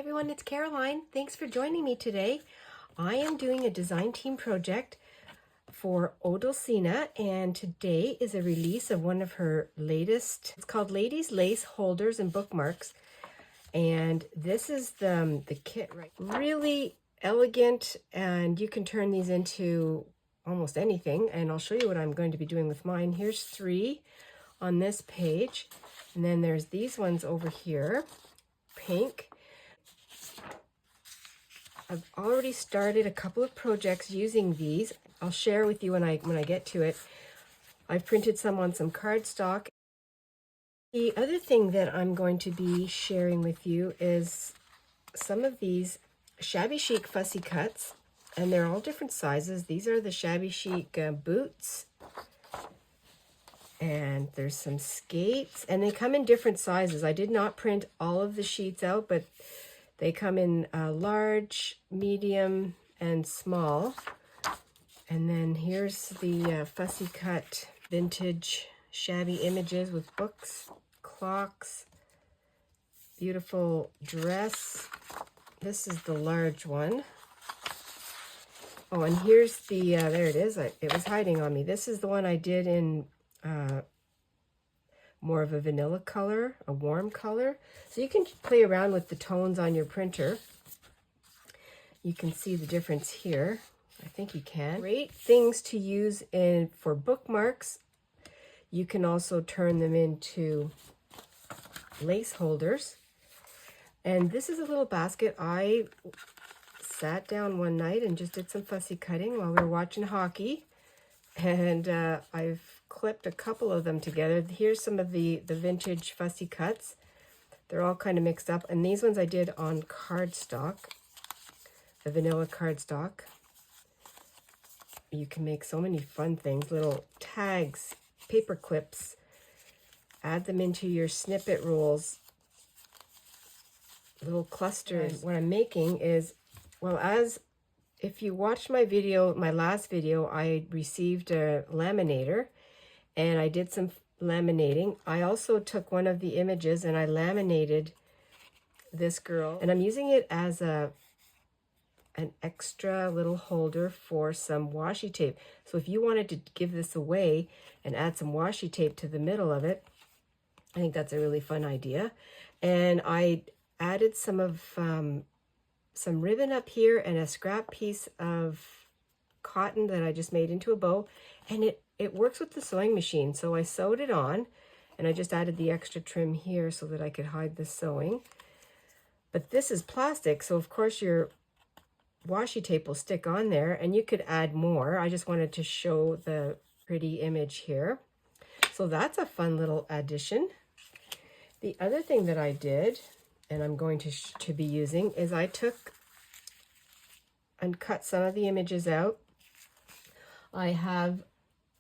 everyone, it's Caroline. Thanks for joining me today. I am doing a design team project for Odulcina, and today is a release of one of her latest. It's called Ladies Lace Holders and Bookmarks, and this is the kit, right? Really elegant, and you can turn these into almost anything, and I'll show you what I'm going to be doing with mine. Here's 3 on this page, and then there's these ones over here, pink. I've already started a couple of projects using these. I'll share with you when I get to it. I've printed some on some cardstock. The other thing that I'm going to be sharing with you is some of these Shabby Chic fussy cuts, and they're all different sizes. These are the Shabby Chic boots, and there's some skates, and they come in different sizes. I did not print all of the sheets out, but they come in large, medium, and small. And then here's the fussy cut vintage shabby images with books, clocks, beautiful dress. This is the large one. Oh, and here's the, there it is. It was hiding on me. This is the one I did in more of a vanilla color, a warm color. So you can play around with the tones on your printer. You can see the difference here. I think you can. Great things to use for bookmarks. You can also turn them into lace holders. And this is a little basket. I sat down one night and just did some fussy cutting while we were watching hockey. And I've clipped a couple of them together. Here's some of the vintage fussy cuts. They're all kind of mixed up. And these ones I did on cardstock, the vanilla cardstock. You can make so many fun things, little tags, paper clips, add them into your snippet rules, little clusters. And what I'm making is, well, if you watched my video, my last video, I received a laminator and I did some laminating. I also took one of the images and I laminated this girl, and I'm using it as an extra little holder for some washi tape. So if you wanted to give this away and add some washi tape to the middle of it, I think that's a really fun idea. And I added some ribbon up here and a scrap piece of cotton that I just made into a bow, and it works with the sewing machine. So I sewed it on, and I just added the extra trim here so that I could hide the sewing. But this is plastic, so of course your washi tape will stick on there, and you could add more. I just wanted to show the pretty image here. So that's a fun little addition. The other thing that I did, and I'm going to be using, is I took and cut some of the images out. I have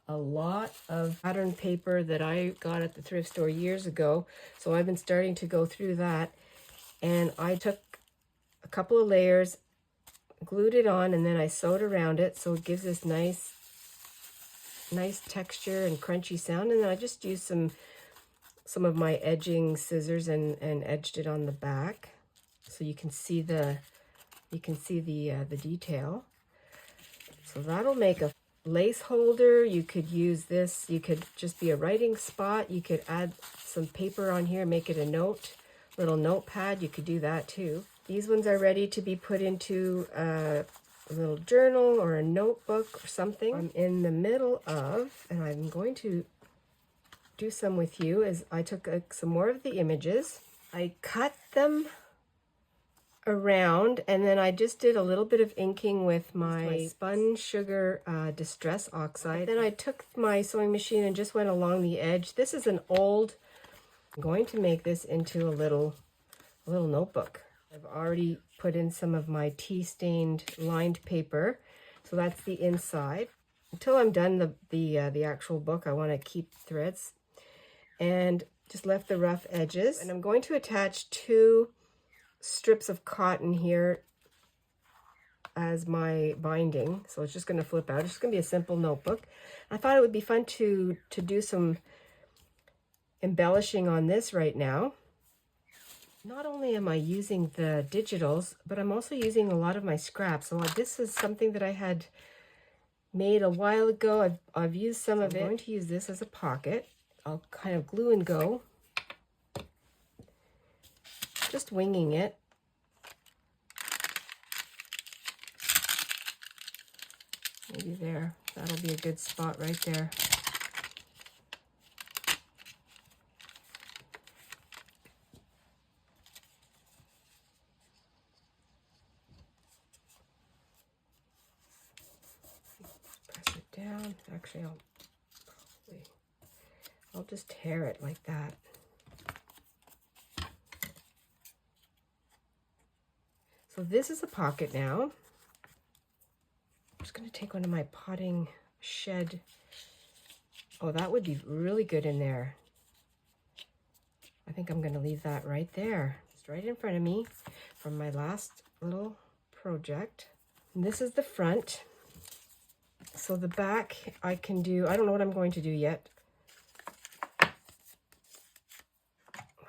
a lot of pattern paper that I got at the thrift store years ago, so I've been starting to go through that, and I took a couple of layers, glued it on, and then I sewed around it so it gives this nice texture and crunchy sound. And then I just used some of my edging scissors and edged it on the back so you can see the detail. So that'll make a lace holder. You could use this, you could just be a writing spot. You could add some paper on here, make it a little notepad. You could do that too. These ones are ready to be put into a little journal or a notebook or something. I'm in the middle of, and I'm going to do some with you, is I took some more of the images. I cut them around, and then I just did a little bit of inking with my spun sugar distress oxide. Then I took my sewing machine and just went along the edge. This is an old, I'm going to make this into a little notebook. I've already put in some of my tea-stained lined paper, so that's the inside. Until I'm done the actual book, I want to keep threads, and just left the rough edges. And I'm going to attach 2 strips of cotton here as my binding, so it's just going to flip out. It's just going to be a simple notebook. I thought it would be fun to do some embellishing on this right now. not only am I using the digitals, but I'm also using a lot of my scraps. So this is something that I had made a while ago. I've used some of it. I'm going to use this as a pocket. I'll kind of glue and go. Just winging it. Maybe there. That'll be a good spot right there. Press it down. Actually, I'll just tear it like that. So this is a pocket now. I'm just going to take one of my potting shed. Oh, that would be really good in there. I think I'm going to leave that right there. It's right in front of me from my last little project. And this is the front. So the back I can do, I don't know what I'm going to do yet. I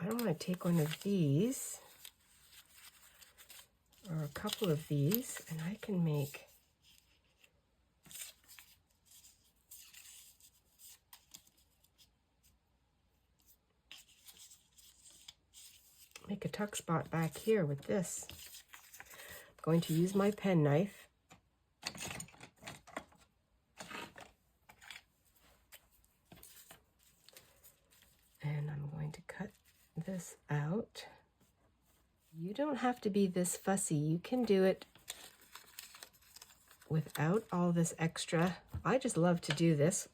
don't want to take one of these or a couple of these, and I can make a tuck spot back here with this. I'm going to use my pen knife. And I'm going to cut this out. You don't have to be this fussy. You can do it without all this extra. I just love to do this.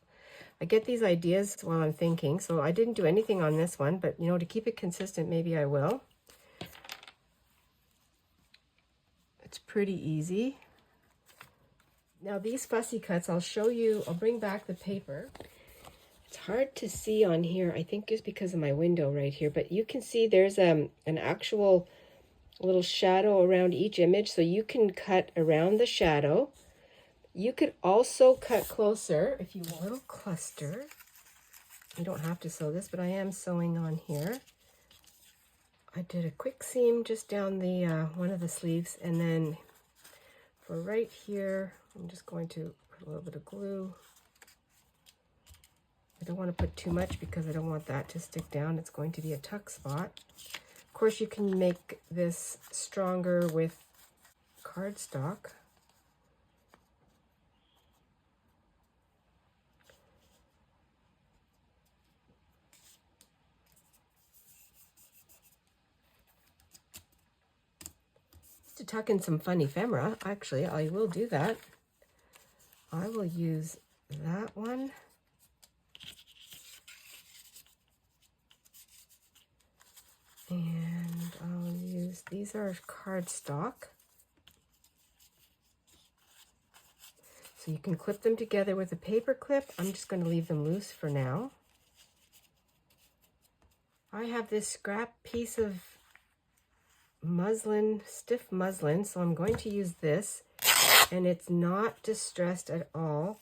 I get these ideas while I'm thinking, so I didn't do anything on this one, but you know, to keep it consistent, maybe I will. It's pretty easy. Now these fussy cuts, I'll show you, I'll bring back the paper. It's hard to see on here, I think just because of my window right here, but you can see there's an actual little shadow around each image, so you can cut around the shadow. You could also cut closer if you want a little cluster. You don't have to sew this, but I am sewing on here. I did a quick seam just down the one of the sleeves, and then for right here, I'm just going to put a little bit of glue. I don't want to put too much because I don't want that to stick down. It's going to be a tuck spot. Of course, you can make this stronger with cardstock. To tuck in some fun ephemera, actually, I will do that. I will use that one. And I'll use, these are cardstock. So you can clip them together with a paper clip. I'm just going to leave them loose for now. I have this scrap piece of muslin, stiff muslin, so I'm going to use this, and it's not distressed at all.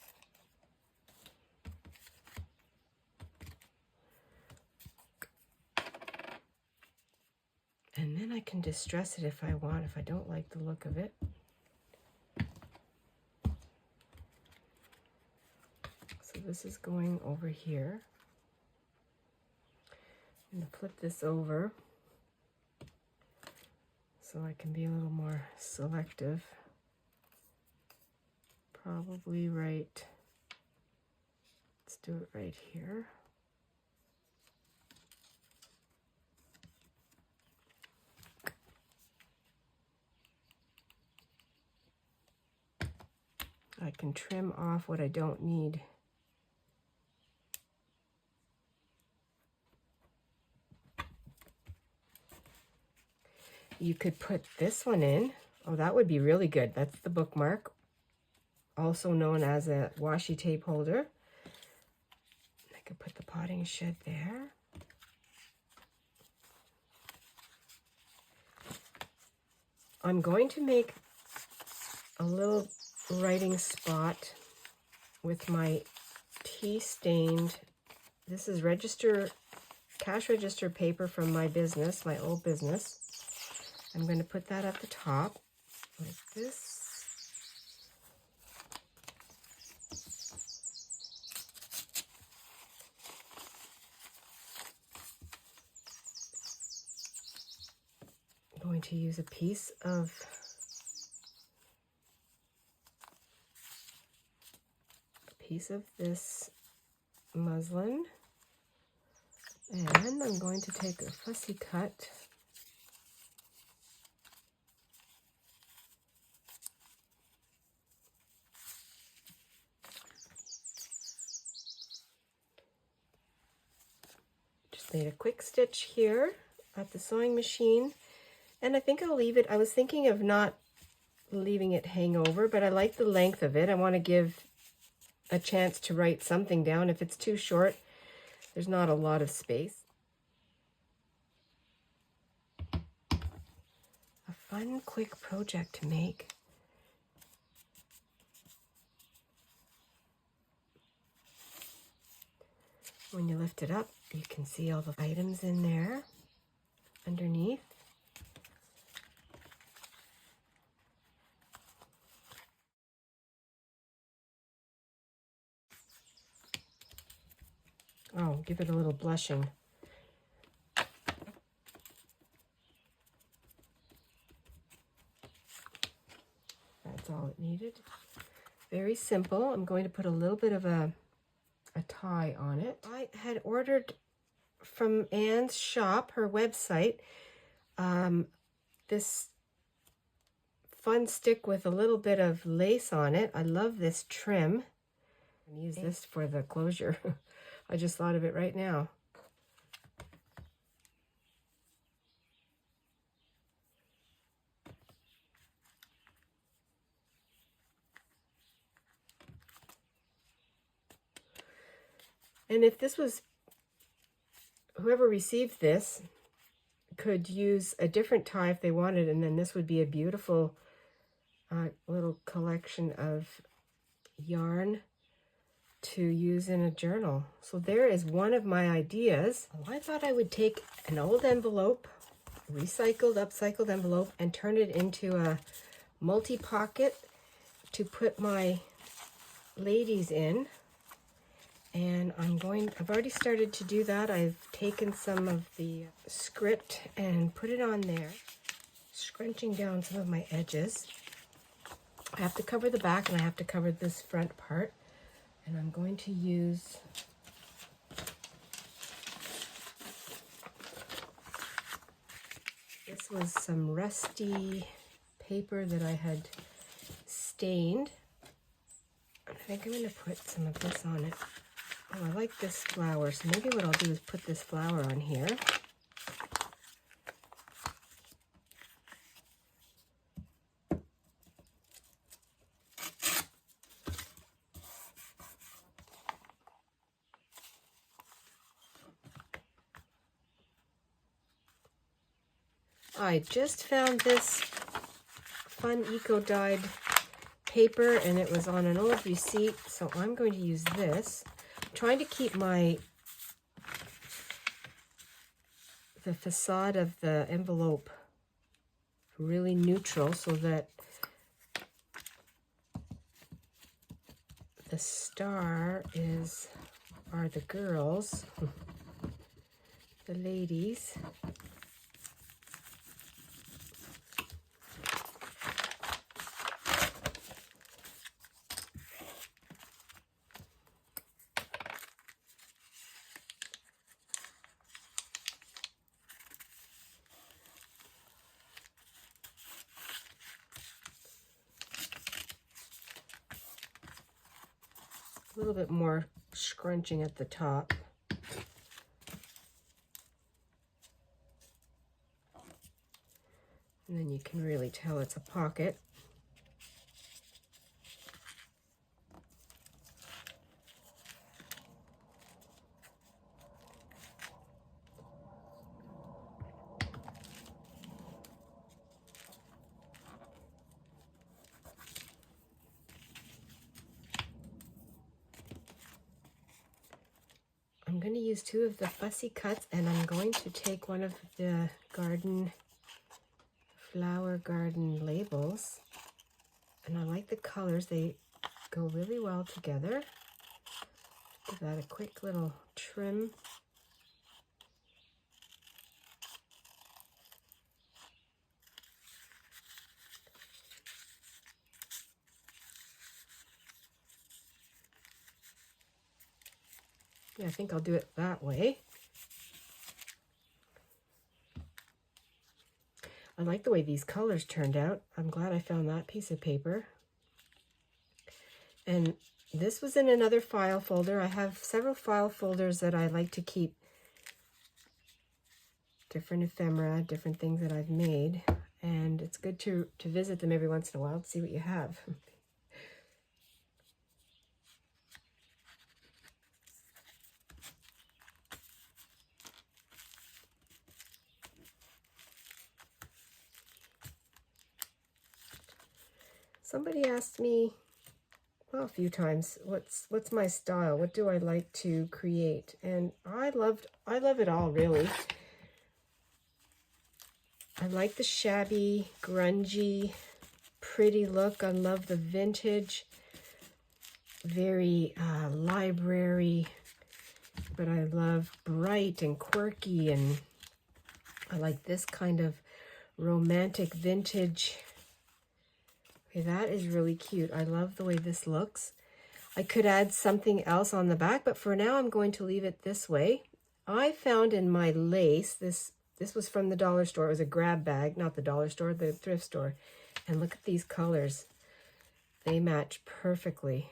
And then I can distress it if I want, if I don't like the look of it. So this is going over here. I'm going to flip this over so I can be a little more selective. Probably right, let's do it right here. I can trim off what I don't need. You could put this one in. Oh, that would be really good. That's the bookmark, also known as a washi tape holder. I could put the potting shed there. I'm going to make a little writing spot with my tea stained, this is Register cash register paper from my business, my old business. I'm going to put that at the top like this. I'm going to use a piece of this muslin, and I'm going to take a fussy cut just made a quick stitch here at the sewing machine, and I think I'll leave it. I was thinking of not leaving it hang over, but I like the length of it. I want to give a chance to write something down. If it's too short, there's not a lot of space. A fun, quick project to make. When you lift it up, you can see all the items in there underneath. Oh, give it a little blushing. That's all it needed. Very simple. I'm going to put a little bit of a tie on it. I had ordered from Anne's shop, her website, this fun stick with a little bit of lace on it. I love this trim. I'm going to use this for the closure. I just thought of it right now. And if this was, whoever received this could use a different tie if they wanted, and then this would be a beautiful little collection of yarn to use in a journal. So there is one of my ideas. I thought I would take an old envelope, recycled, upcycled envelope, and turn it into a multi-pocket to put my ladies in. And I've already started to do that. I've taken some of the script and put it on there, scrunching down some of my edges. I have to cover the back and I have to cover this front part. And I'm going to use this was some rusty paper that I had stained. I think I'm going to put some of this on it. Oh, I like this flower, so maybe what I'll do is put this flower on here. I just found this fun eco-dyed paper, and it was on an old receipt, so I'm going to use this. I'm trying to keep the facade of the envelope really neutral so that the star are the girls, the ladies. A little bit more scrunching at the top. And then you can really tell it's a pocket. I'm going to use 2 of the fussy cuts, and I'm going to take one of the flower garden labels, and I like the colors. They go really well together. Give that a quick little trim. Yeah, I think I'll do it that way. I like the way these colors turned out. I'm glad I found that piece of paper. And this was in another file folder. I have several file folders that I like to keep different ephemera, different things that I've made. And it's good to visit them every once in a while to see what you have. Somebody asked me, well, a few times, what's my style? What do I like to create? And I love it all, really. I like the shabby, grungy, pretty look. I love the vintage, very library, but I love bright and quirky, and I like this kind of romantic vintage. Okay, that is really cute. I love the way this looks. I could add something else on the back, but for now I'm going to leave it this way. I found in my lace, this was from the dollar store. It was a grab bag, not the dollar store, the thrift store. And look at these colors. They match perfectly.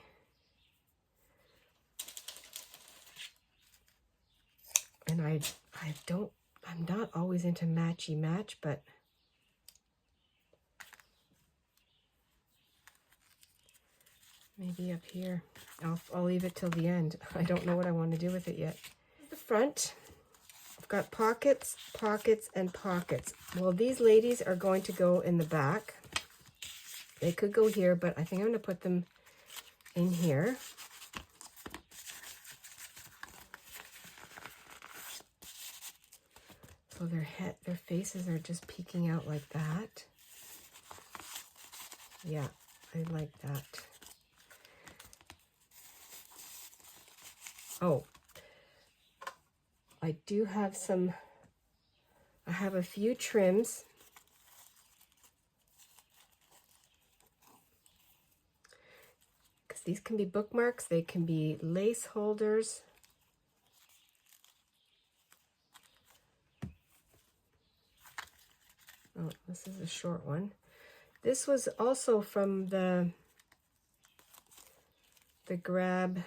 And I'm not always into matchy match, but maybe up here. I'll leave it till the end. I don't know what I want to do with it yet. The front, I've got pockets, pockets, and pockets. Well, these ladies are going to go in the back. They could go here, but I think I'm going to put them in here. So their faces are just peeking out like that. Yeah, I like that. Oh, I do have I have a few trims. Because these can be bookmarks, they can be lace holders. Oh, this is a short one. This was also from the grab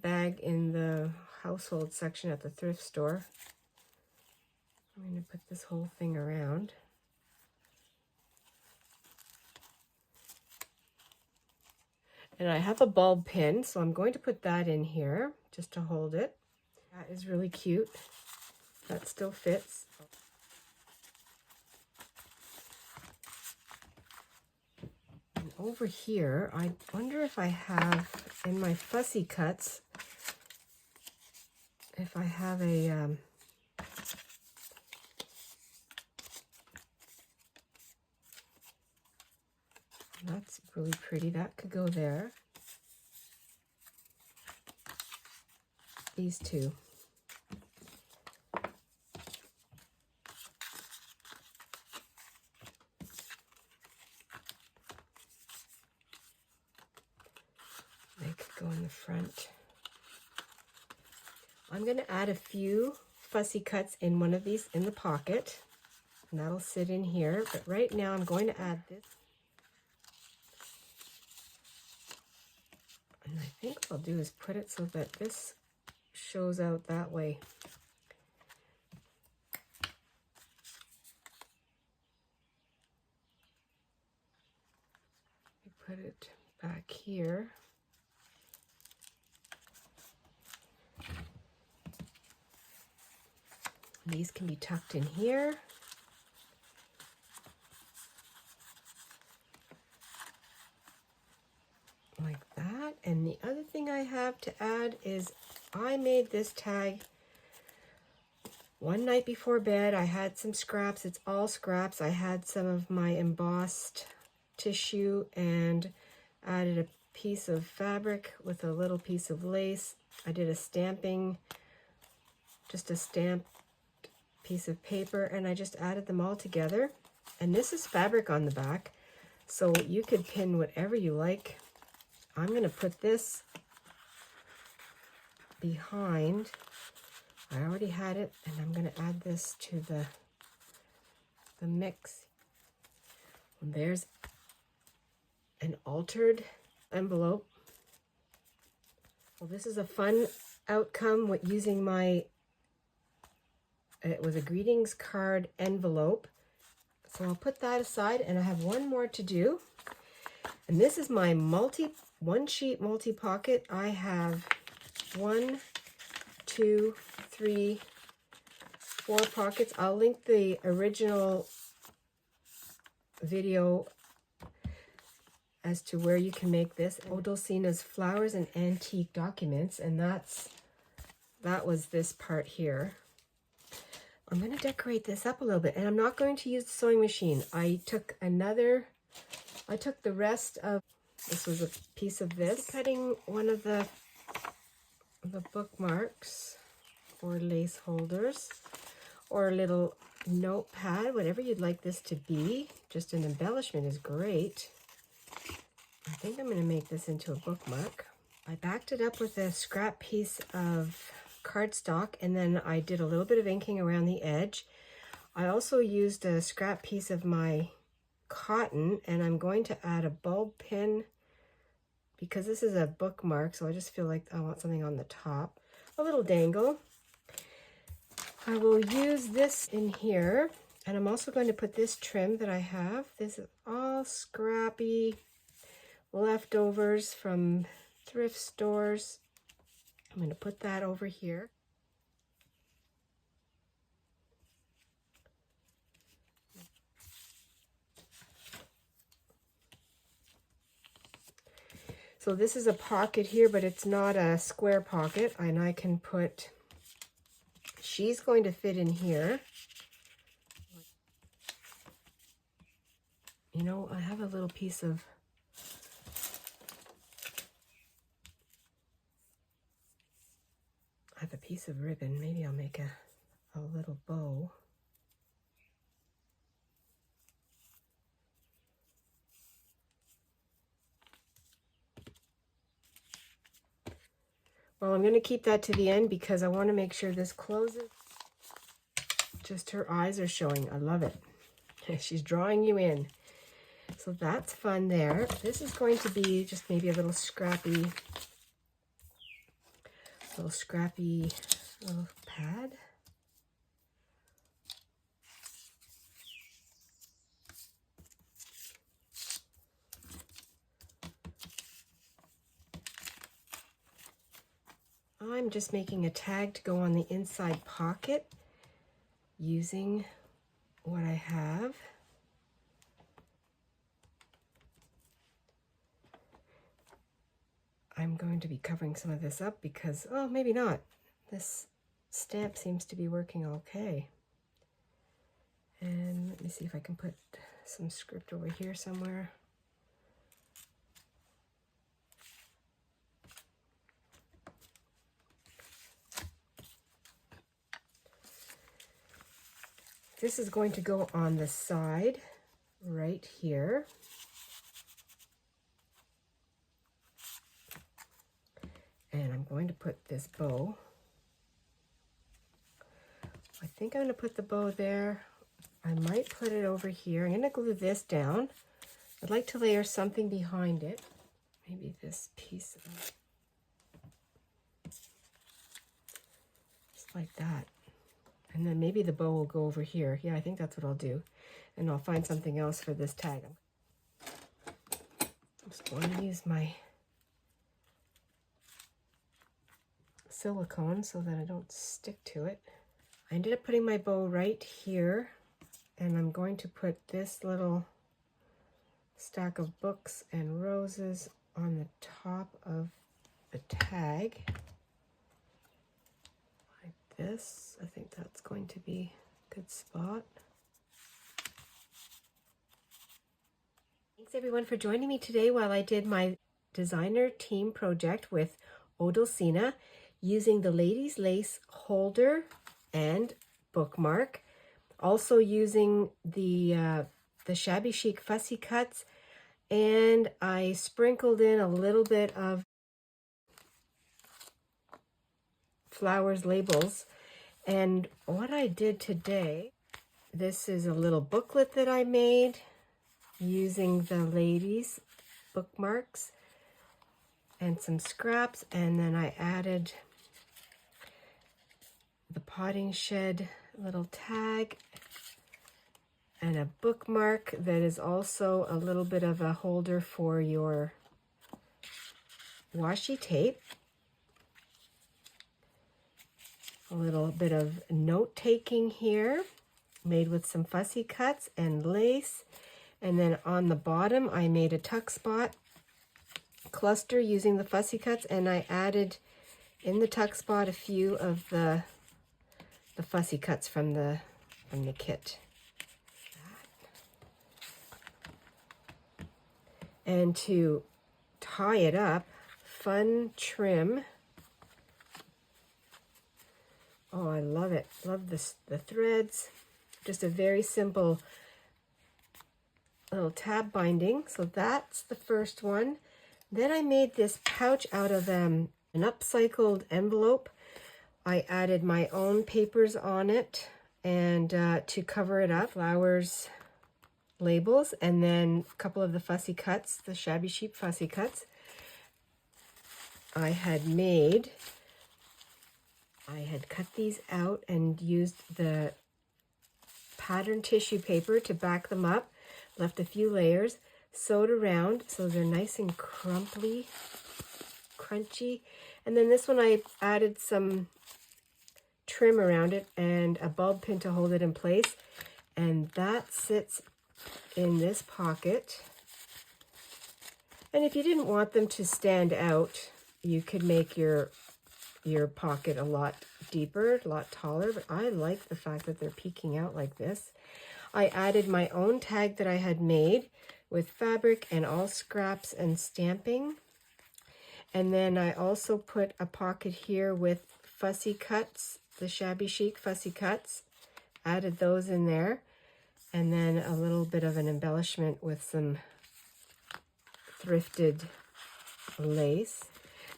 bag in the household section at the thrift store. I'm going to put this whole thing around. And I have a bulb pin, so I'm going to put that in here just to hold it. That is really cute. That still fits. And over here, I wonder if I have, in my fussy cuts, if I have a... that's really pretty. That could go there. These two. They could go in the front. I'm going to add a few fussy cuts in one of these in the pocket, and that'll sit in here. But right now I'm going to add this. And I think what I'll do is put it so that this shows out that way. Put it back here. These can be tucked in here. had is I made this tag one night before bed. I had some scraps. It's all scraps. I had some of my embossed tissue and added a piece of fabric with a little piece of lace. I did a stamping, just a stamped piece of paper, and I just added them all together. And this is fabric on the back, so you could pin whatever you like. I'm going to put this behind. I already had it, and I'm going to add this to the mix. And there's an altered envelope. Well, this is a fun outcome with using my, it was a greetings card envelope. So I'll put that aside, and I have one more to do. And this is my one sheet multi-pocket. I have 1, 2, 3, 4 pockets. I'll link the original video as to where you can make this. Odulcina's Flowers and Antique Documents, and that was this part here. I'm going to decorate this up a little bit, and I'm not going to use the sewing machine. I took the rest of, this was a piece of this, cutting one of the bookmarks or lace holders or a little notepad, whatever you'd like this to be. Just an embellishment is great. I think I'm going to make this into a bookmark. I backed it up with a scrap piece of cardstock, and then I did a little bit of inking around the edge. I also used a scrap piece of my cotton, and I'm going to add a bulb pin because this is a bookmark, so I just feel like I want something on the top. A little dangle. I will use this in here, and I'm also going to put this trim that I have. This is all scrappy leftovers from thrift stores. I'm going to put that over here. So this is a pocket here, but it's not a square pocket, and I can put, she's going to fit in here. You know, I have a little piece of, I have a piece of ribbon. Maybe I'll make a little bow. Well, I'm going to keep that to the end because I want to make sure this closes. Just her eyes are showing. I love it. She's drawing you in. So that's fun there. This is going to be just maybe a little scrappy little pad. I'm just making a tag to go on the inside pocket using what I have. I'm going to be covering some of this up because, oh, maybe not. This stamp seems to be working okay. And let me see if I can put some script over here somewhere. This is going to go on the side right here. And I'm going to put this bow. I think I'm going to put the bow there. I might put it over here. I'm going to glue this down. I'd like to layer something behind it. Maybe this piece of, just like that. And then maybe the bow will go over here. Yeah, I think that's what I'll do. And I'll find something else for this tag. I'm just going to use my silicone so that I don't stick to it. I ended up putting my bow right here, and I'm going to put this little stack of books and roses on the top of the tag. this. I think that's going to be a good spot. Thanks everyone for joining me today while I did my designer team project with Odulcina using the ladies lace holder and bookmark. Also using the Shabby Chic fussy cuts, and I sprinkled in a little bit of flowers labels. And what I did today, this is a little booklet that I made using the ladies bookmarks and some scraps, and then I added the potting shed little tag and a bookmark that is also a little bit of a holder for your washi tape. A little bit of note-taking here, made with some fussy cuts and lace. And then on the bottom, I made a tuck spot cluster using the fussy cuts, and I added in the tuck spot a few of the fussy cuts from the kit. And to tie it up, fun trim. Oh, I love it. Love the threads. Just a very simple little tab binding. So that's the first one. Then I made this pouch out of an upcycled envelope. I added my own papers on it, and to cover it up, flowers labels, and then a couple of the fussy cuts, the Shabby Chic fussy cuts. I had cut these out and used the pattern tissue paper to back them up, left a few layers, sewed around so they're nice and crunchy. And then this one I added some trim around it and a bulb pin to hold it in place, and that sits in this pocket. And if you didn't want them to stand out, you could make your pocket a lot deeper, a lot taller, but I like the fact that they're peeking out like this. I added my own tag that I had made with fabric and all scraps and stamping. And then I also put a pocket here with fussy cuts, the Shabby Chic fussy cuts, added those in there. And then a little bit of an embellishment with some thrifted lace.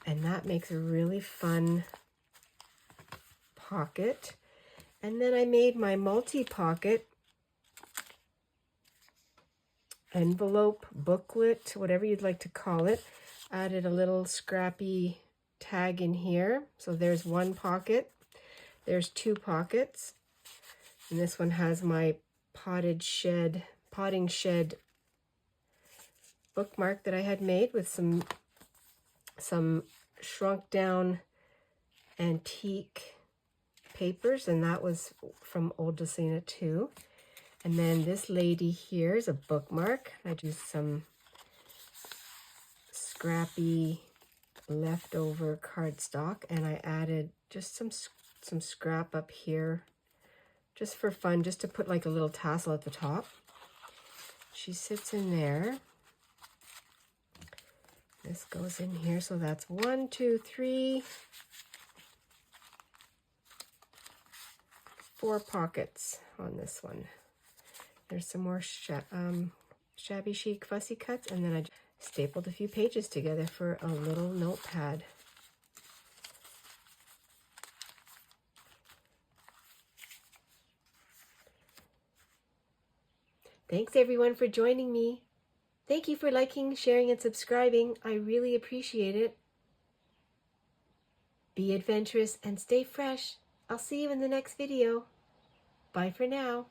And that makes a really fun pocket. And then I made my multi-pocket envelope, booklet, whatever you'd like to call it. Added a little scrappy tag in here. So there's one pocket. There's two pockets. And this one has my potting shed bookmark that I had made with some shrunk down antique papers, and that was from Odulcina too. And then this lady here is a bookmark. I used some scrappy leftover cardstock, and I added just some scrap up here just for fun, just to put like a little tassel at the top. She sits in there. This goes in here, so that's 1, 2, 3, 4 pockets on this one. There's some more Shabby Chic fussy cuts, and then I stapled a few pages together for a little notepad. Thanks everyone for joining me. Thank you for liking, sharing, and subscribing. I really appreciate it. Be adventurous and stay fresh. I'll see you in the next video. Bye for now.